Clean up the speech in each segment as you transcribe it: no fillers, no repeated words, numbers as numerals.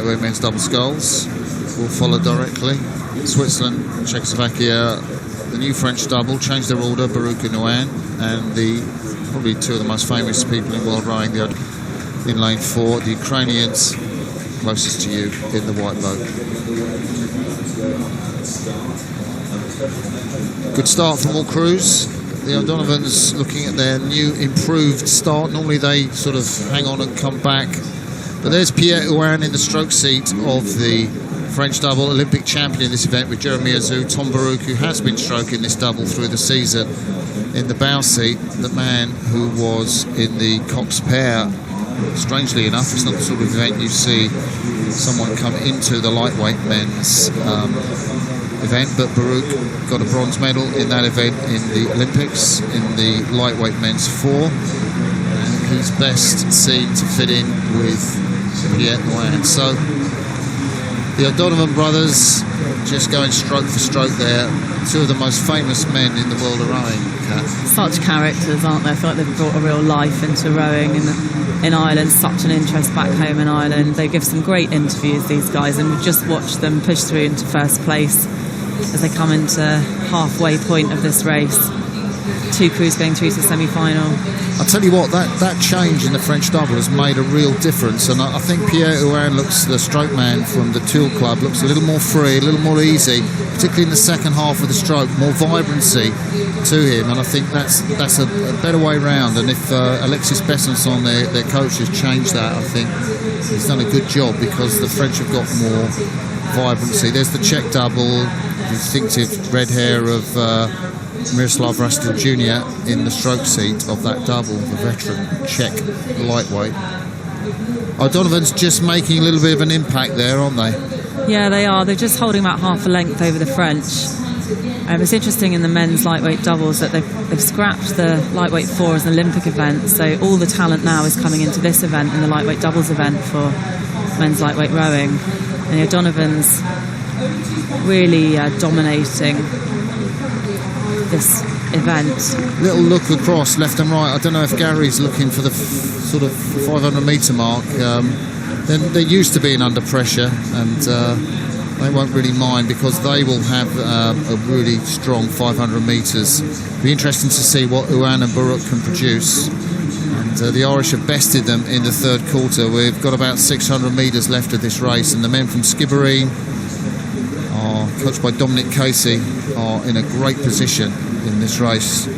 lightweight men's double sculls will follow directly. Switzerland, Czechoslovakia, the new French double, changed their order, Baruch and Nguyen, and probably two of the most famous people in world rowing in lane 4, the Ukrainians closest to you in the white boat. Good start from all crews. The O'Donovans looking at their new improved start. Normally they sort of hang on and come back. But there's Pierre Huan in the stroke seat of the French double, Olympic champion in this event with Jeremy Azou. Tom Baruch, who has been stroking this double through the season, in the bow seat. The man who was in the Cox pair. Strangely enough, it's not the sort of event you see someone come into the lightweight men's event, but Baruch got a bronze medal in that event in the Olympics in the lightweight men's 4, and he's best seen to fit in with Pierre Nguyen. So the O'Donovan brothers just going stroke for stroke there. Two of the most famous men in the world of rowing. Such characters, aren't they? I feel like they've brought a real life into rowing in Ireland. Such an interest back home in Ireland. They give some great interviews, these guys, and we've just watched them push through into first place as they come into halfway point of this race. Two crews going through to the semi-final. I'll tell you what, that change in the French double has made a real difference, and I think Pierre Huan looks, the stroke man from the Toul Club, looks a little more free, a little more easy, particularly in the second half of the stroke, more vibrancy to him, and I think that's a better way round. And if Alexis Besançon, their coach, has changed that, I think he's done a good job, because the French have got more vibrancy. There's the Czech double, distinctive red hair of Miroslav Rastil Jr. in the stroke seat of that double, the veteran Czech lightweight. O'Donovan's just making a little bit of an impact there, aren't they? Yeah, they are. They're just holding about half a length over the French. It's interesting in the men's lightweight doubles that they've scrapped the lightweight 4 as an Olympic event, so all the talent now is coming into this event, in the lightweight doubles event for men's lightweight rowing. And the O'Donovans really dominating this event. Little look across left and right. I don't know if Gary's looking for the sort of 500 metre mark. They're used to being under pressure, and they won't really mind, because they will have a really strong 500 metres. Be interesting to see what Huan and Baruch can produce. And the Irish have bested them in the third quarter. We've got about 600 metres left of this race, and the men from Skibbereen, coached by Dominic Casey, are in a great position in this race.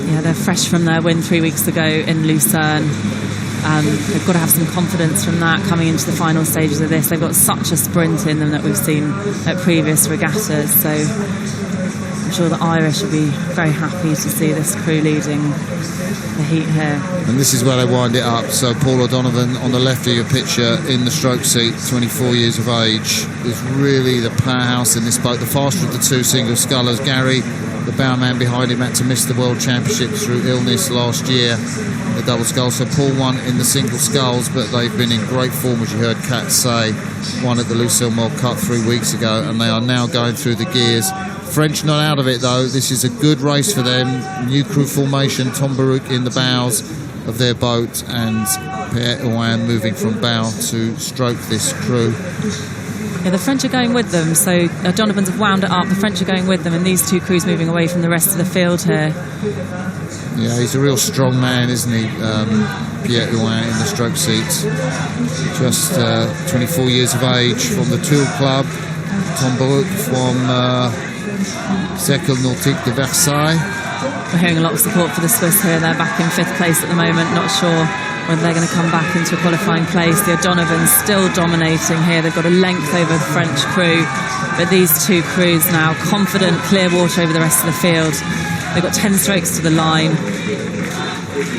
Yeah, they're fresh from their win 3 weeks ago in Lucerne. They've got to have some confidence from that coming into the final stages of this. They've got such a sprint in them that we've seen at previous regattas, so I'm sure the Irish will be very happy to see this crew leading the heat here. And this is where they wind it up. So Paul O'Donovan on the left of your picture in the stroke seat, 24 years of age, is really the powerhouse in this boat, the faster of the two single scullers. Gary, the bowman behind him, had to miss the World Championships through illness last year, the double scull. So Paul won in the single sculls, but they've been in great form, as you heard Kat say. Won at the Lucerne World Cup 3 weeks ago, and they are now going through the gears. French not out of it though. This is a good race for them. New crew formation, Tom Baruch in the bows of their boat, and Pierre Huan moving from bow to stroke this crew. Yeah, the French are going with them, so O'Donovans have wound it up. The French are going with them, and these two crews moving away from the rest of the field here. Yeah, he's a real strong man, isn't he? Pierre Huan in the stroke seat. Just 24 years of age, from the Toul Club. Tom Baruch from Cercle Nautique de Versailles. We're hearing a lot of support for the Swiss here. They're back in 5th place at the moment. Not sure whether they're going to come back into a qualifying place. The O'Donovans still dominating here. They've got a length over the French crew, but these two crews now confident, clear water over the rest of the field. They've got 10 strokes to the line.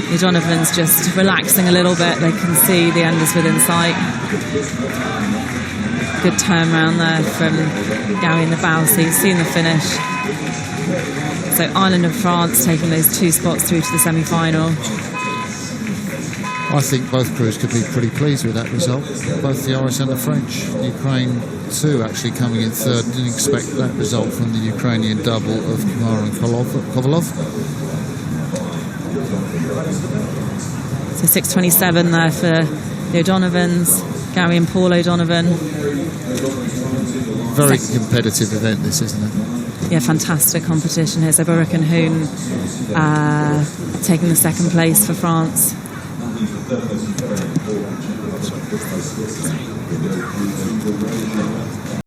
The O'Donovans just relaxing a little bit. They can see the end is within sight. Good turn round there from Gary in the bow seat, seeing the finish. So Ireland and France taking those 2 spots through to the semi-final. I think both crews could be pretty pleased with that result, both the Irish and the French. Ukraine too actually coming in third. Didn't expect that result from the Ukrainian double of Kumar and Kovalov. So 6:27 there for the O'Donovans. Gary and Paul O'Donovan. Very competitive event, this, isn't it? Yeah, fantastic competition here. So Burrick and Hoon taking the second place for France.